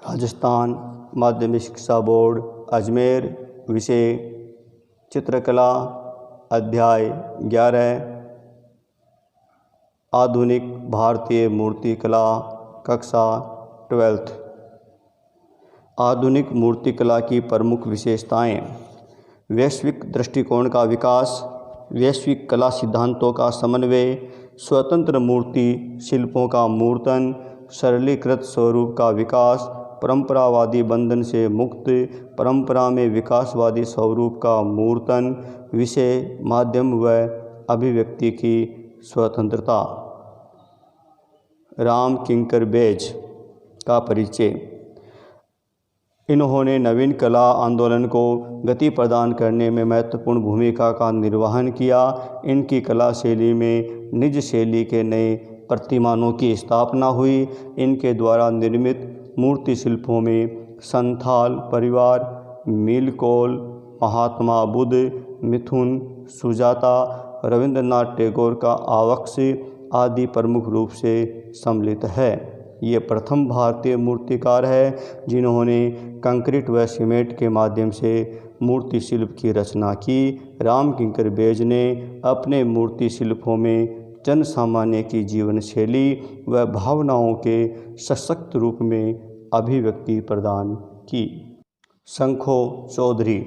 राजस्थान माध्यमिक शिक्षा बोर्ड अजमेर। विषय चित्रकला। अध्याय 11। आधुनिक भारतीय मूर्तिकला। कक्षा 12th। आधुनिक मूर्तिकला की प्रमुख विशेषताएं। वैश्विक दृष्टिकोण का विकास, वैश्विक कला सिद्धांतों का समन्वय, स्वतंत्र मूर्ति शिल्पों का मूर्तन, सरलीकृत स्वरूप का विकास, परंपरावादी बंधन से मुक्त, परंपरा में विकासवादी स्वरूप का मूर्तन। विषय माध्यम व अभिव्यक्ति की स्वतंत्रता। राम किंकर बेज का परिचय। इन्होंने नवीन कला आंदोलन को गति प्रदान करने में महत्वपूर्ण भूमिका का निर्वहन किया। इनकी कला शैली में निज शैली के नए प्रतिमानों की स्थापना हुई। इनके द्वारा निर्मित मूर्ति शिल्पों में संथाल परिवार, मीलकोल, महात्मा बुद्ध, मिथुन, सुजाता, रविंद्रनाथ टैगोर का आवक्ष आदि प्रमुख रूप से सम्मिलित है। ये प्रथम भारतीय मूर्तिकार है जिन्होंने कंक्रीट व सीमेंट के माध्यम से मूर्ति शिल्प की रचना की। राम किंकर बेज ने अपने मूर्ति शिल्पों में जन सामान्य की जीवन शैली व भावनाओं के सशक्त रूप में अभिव्यक्ति प्रदान की। शंखो चौधरी।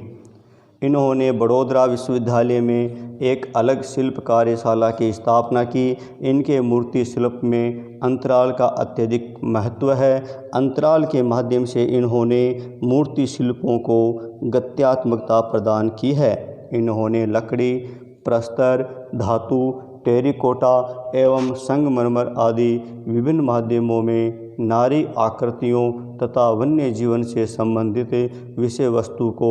इन्होंने बड़ौदा विश्वविद्यालय में एक अलग शिल्प कार्यशाला की स्थापना की। इनके मूर्ति शिल्प में अंतराल का अत्यधिक महत्व है। अंतराल के माध्यम से इन्होंने मूर्ति शिल्पों को गत्यात्मकता प्रदान की है। इन्होंने लकड़ी, प्रस्तर, धातु, टेरिकोटा एवं संगमरमर आदि विभिन्न माध्यमों में नारी आकृतियों तथा वन्य जीवन से संबंधित विषय वस्तु को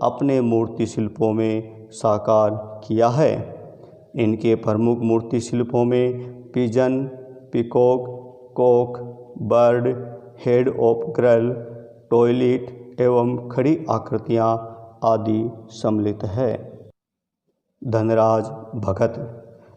अपने मूर्ति शिल्पों में साकार किया है। इनके प्रमुख मूर्ति शिल्पों में pigeon, peacock, cock, bird, head of girl, toilet एवं खड़ी आकृतियाँ आदि सम्मिलित है। धनराज भगत।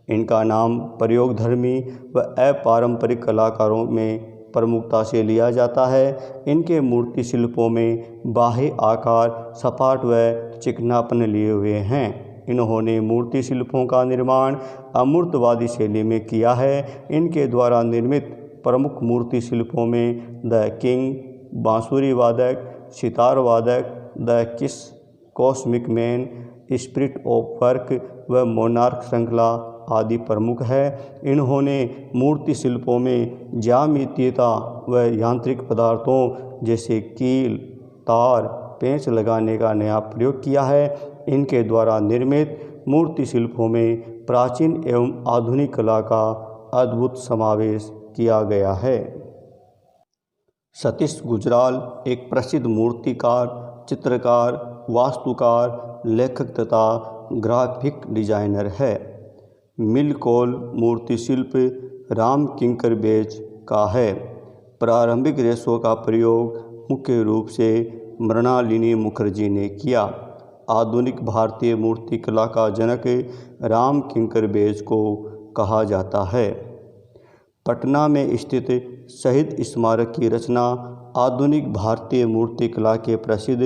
इनका नाम प्रयोगधर्मी व अपारंपरिक कलाकारों में प्रमुखता से लिया जाता है। इनके मूर्ति शिल्पों में बाह्य आकार सपाट व चिकनापन लिए हुए हैं। इन्होंने मूर्ति शिल्पों का निर्माण अमूर्तवादी शैली में किया है। इनके द्वारा निर्मित प्रमुख मूर्ति शिल्पों में द किंग, बांसुरी वादक, सितार वादक, द किस, cosmic man, spirit of work व मोनार्क श्रृंखला आदि प्रमुख है। इन्होंने मूर्ति शिल्पों में ज्यामितीयता व यांत्रिक पदार्थों जैसे कील, तार, पेंच लगाने का नया प्रयोग किया है। इनके द्वारा निर्मित मूर्ति शिल्पों में प्राचीन एवं आधुनिक कला का अद्भुत समावेश किया गया है। सतीश गुजराल एक प्रसिद्ध मूर्तिकार, चित्रकार, वास्तुकार, लेखक तथा ग्राफिक डिजाइनर है। मिलकोल मूर्ति शिल्प राम किंकर बेज का है। प्रारंभिक रेशों का प्रयोग मुख्य रूप से मृणालिनी मुखर्जी ने किया। आधुनिक भारतीय मूर्तिकला का जनक राम किंकर बेज को कहा जाता है। पटना में स्थित शहीद स्मारक की रचना आधुनिक भारतीय मूर्तिकला के प्रसिद्ध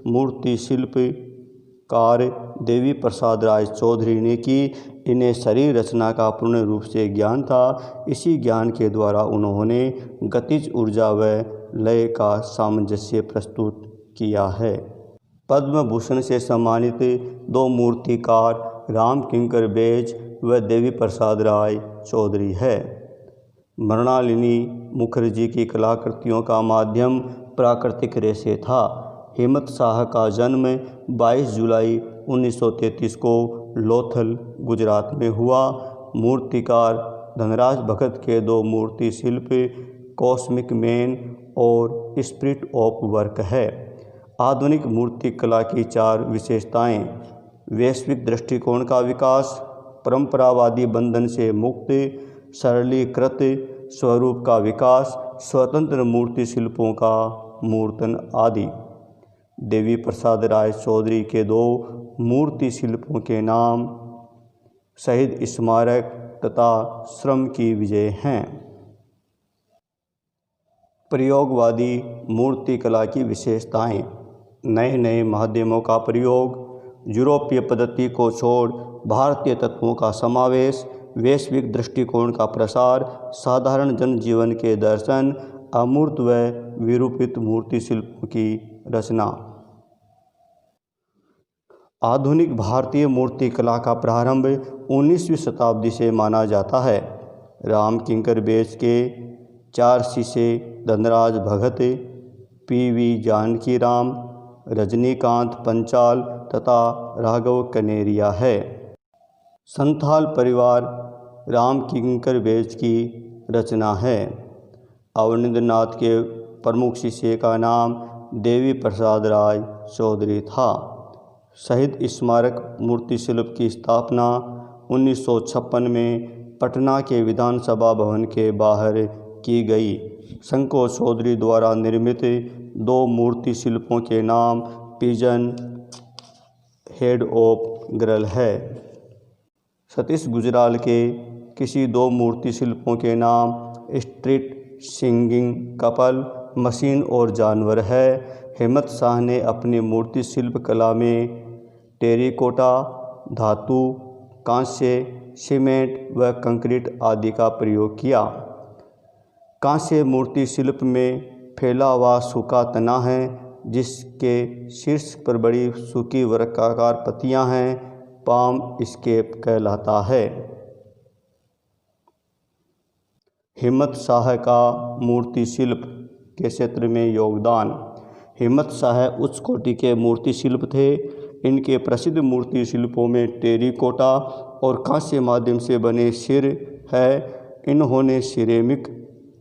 मूर्ति शिल्पकार देवी प्रसाद राय चौधरी ने की। इन्हें शरीर रचना का पूर्ण रूप से ज्ञान था। इसी ज्ञान के द्वारा उन्होंने गतिज ऊर्जा व लय का सामंजस्य प्रस्तुत किया है। पद्म भूषण से सम्मानित दो मूर्तिकार राम किंकर बेज व देवी प्रसाद राय चौधरी है। मृणालिनी मुखर्जी की कलाकृतियों का माध्यम प्राकृतिक रेशे था। हिम्मत शाह का जन्म 22 जुलाई 1933 को लोथल, गुजरात में हुआ। मूर्तिकार धनराज भगत के दो मूर्ति शिल्प कॉस्मिक मैन और स्पिरिट ऑफ वर्क है। आधुनिक मूर्तिकला की 4 विशेषताएं। वैश्विक दृष्टिकोण का विकास, परंपरावादी बंधन से मुक्त, सरलीकृत स्वरूप का विकास, स्वतंत्र मूर्ति शिल्पों का मूर्तन आदि। देवी प्रसाद राय चौधरी के 2 मूर्ति शिल्पों के नाम शहीद स्मारक तथा श्रम की विजय हैं। प्रयोगवादी मूर्तिकला की विशेषताएं। नए नए माध्यमों का प्रयोग, यूरोपीय पद्धति को छोड़ भारतीय तत्वों का समावेश, वैश्विक दृष्टिकोण का प्रसार, साधारण जनजीवन के दर्शन, अमूर्त व विरूपित मूर्ति शिल्पों की रचना। आधुनिक भारतीय मूर्तिकला का प्रारंभ 19वीं शताब्दी से माना जाता है। राम किंकर बेज के 4 शिष्य धनराज भगत, पी.वी. जानकीराम, रजनीकांत पंचाल तथा राघव कनेरिया है। संथाल परिवार राम किंकर बेज की रचना है। अवनिंद्रनाथ के प्रमुख शिष्य का नाम देवी प्रसाद राय चौधरी था। शहीद स्मारक मूर्ति शिल्प की स्थापना 1956 में पटना के विधानसभा भवन के बाहर की गई। शंको चौधरी द्वारा निर्मित 2 मूर्ति शिल्पों के नाम पिजन हेड ऑफ गर्ल है। सतीश गुजराल के किसी 2 मूर्ति शिल्पों के नाम स्ट्रीट सिंगिंग कपल, मशीन और जानवर है। हिम्मत शाह ने अपनी मूर्ति शिल्प कला में टेरिकोटा, धातु, कांस्य, सीमेंट व कंक्रीट आदि का प्रयोग किया। कांस्य मूर्ति शिल्प में फैला हुआ सूखा तना है, जिसके शीर्ष पर बड़ी सूखी वर्गाकार पत्तियां हैं, पाम स्केप कहलाता है। हिम्मत शाह का मूर्ति शिल्प के क्षेत्र में योगदान। हिम्मत शाह उच्च कोटि के मूर्ति शिल्प थे। इनके प्रसिद्ध मूर्ति शिल्पों में टेरिकोटा और कांस्य माध्यम से बने सिर है। इन्होंने सिरेमिक,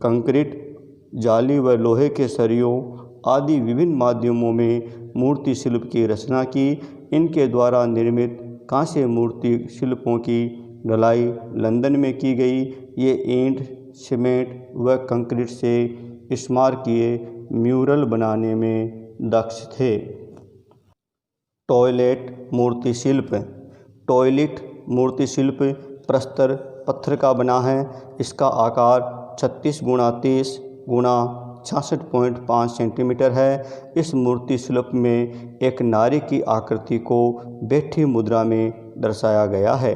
कंक्रीट, जाली व लोहे के सरियों आदि विभिन्न माध्यमों में मूर्ति शिल्प की रचना की। इनके द्वारा निर्मित कांस्य मूर्ति शिल्पों की ढलाई लंदन में की गई। ये ईंट, सीमेंट व कंक्रीट से स्मारकीय म्यूरल बनाने में दक्ष थे। टॉयलेट मूर्ति शिल्प। टॉयलेट मूर्ति शिल्प प्रस्तर पत्थर का बना है। इसका आकार 36 × 30 × 66.5 सेंटीमीटर है। इस मूर्ति शिल्प में एक नारी की आकृति को बैठी मुद्रा में दर्शाया गया है।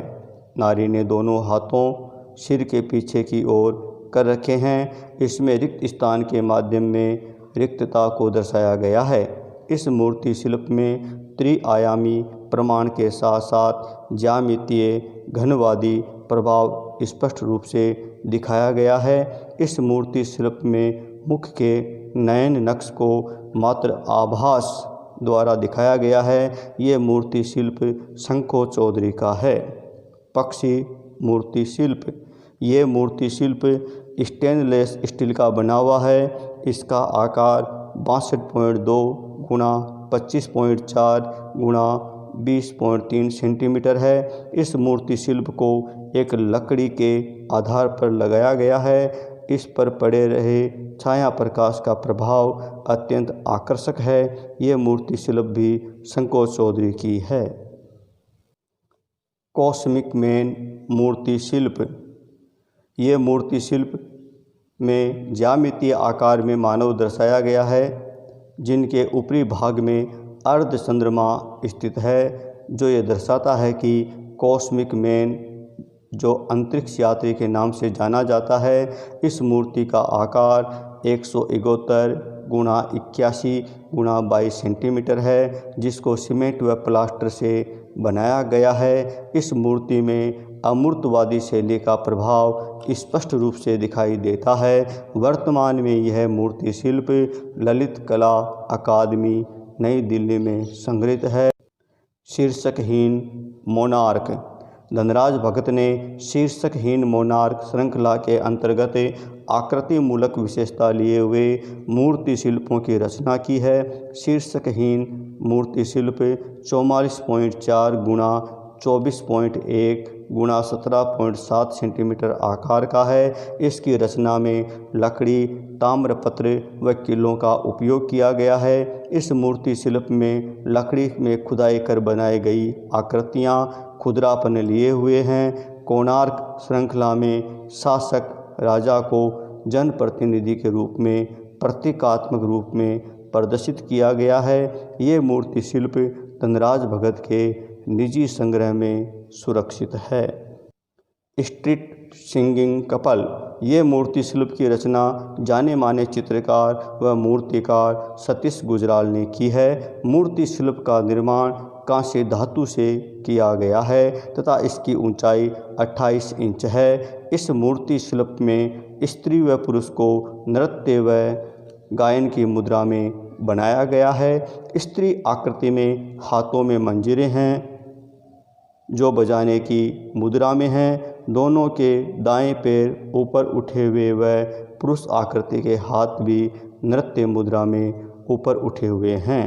नारी ने दोनों हाथों सिर के पीछे की ओर कर रखे हैं। इसमें रिक्त स्थान के माध्यम में रिक्तता को दर्शाया गया है। इस मूर्ति शिल्प में त्रिआयामी प्रमाण के साथ साथ ज्यामितीय घनवादी प्रभाव स्पष्ट रूप से दिखाया गया है। इस मूर्ति शिल्प में मुख के नयन नक्श को मात्र आभास द्वारा दिखाया गया है। ये मूर्ति शिल्प शंको चौधरी का है। पक्षी मूर्ति शिल्प। ये मूर्ति शिल्प स्टेनलेस स्टील का बना हुआ है। इसका आकार 62.2 × 25.4 × 20.3 सेंटीमीटर है। इस मूर्ति शिल्प को एक लकड़ी के आधार पर लगाया गया है। इस पर पड़े रहे छाया प्रकाश का प्रभाव अत्यंत आकर्षक है। ये मूर्ति शिल्प भी शंको चौधरी की है। कॉस्मिक मैन मूर्ति शिल्प। ये मूर्ति शिल्प में ज्यामितीय आकार में मानव दर्शाया गया है, जिनके ऊपरी भाग में अर्ध चंद्रमा स्थित है, जो ये दर्शाता है कि कॉस्मिक मैन, जो अंतरिक्ष यात्री के नाम से जाना जाता है। इस मूर्ति का आकार 171 × 81 × 22 सेंटीमीटर है, जिसको सीमेंट व प्लास्टर से बनाया गया है। इस मूर्ति में अमूर्तवादी शैली का प्रभाव स्पष्ट रूप से दिखाई देता है। वर्तमान में यह मूर्ति शिल्प ललित कला अकादमी नई दिल्ली में संग्रहित है। शीर्षकहीन मोनार्क। धनराज भगत ने शीर्षकहीन मोनार्क श्रृंखला के अंतर्गत आकृति मूलक विशेषता लिए हुए मूर्ति शिल्पों की रचना की है। शीर्षकहीन मूर्ति शिल्प 44.4 × 24.1 × 17.7 सेंटीमीटर आकार का है। इसकी रचना में लकड़ी, ताम्रपत्र व किलों का उपयोग किया गया है। इस मूर्ति शिल्प में लकड़ी में खुदाई कर बनाई गई आकृतियाँ खुदरापन लिए हुए हैं। कोणार्क श्रृंखला में शासक राजा को जनप्रतिनिधि के रूप में प्रतीकात्मक रूप में प्रदर्शित किया गया है। ये मूर्ति शिल्प धनराज भगत के निजी संग्रह में सुरक्षित है। स्ट्रीट सिंगिंग कपल, ये मूर्ति शिल्प की रचना जाने माने चित्रकार व मूर्तिकार सतीश गुजराल ने की है। मूर्ति शिल्प का निर्माण कांस्य धातु से किया गया है तथा इसकी ऊंचाई 28 इंच है। इस मूर्ति शिल्प में स्त्री व पुरुष को नृत्य व गायन की मुद्रा में बनाया गया है। स्त्री आकृति में हाथों में मंजीरे हैं जो बजाने की मुद्रा में हैं। दोनों के दाएं पैर ऊपर उठे हुए व पुरुष आकृति के हाथ भी नृत्य मुद्रा में ऊपर उठे हुए हैं।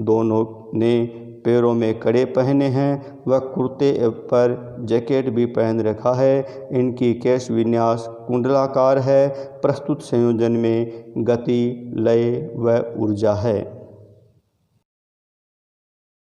दोनों ने पैरों में कड़े पहने हैं व कुर्ते पर जैकेट भी पहन रखा है। इनकी केश विन्यास कुंडलाकार है। प्रस्तुत संयोजन में गति, लय व ऊर्जा है।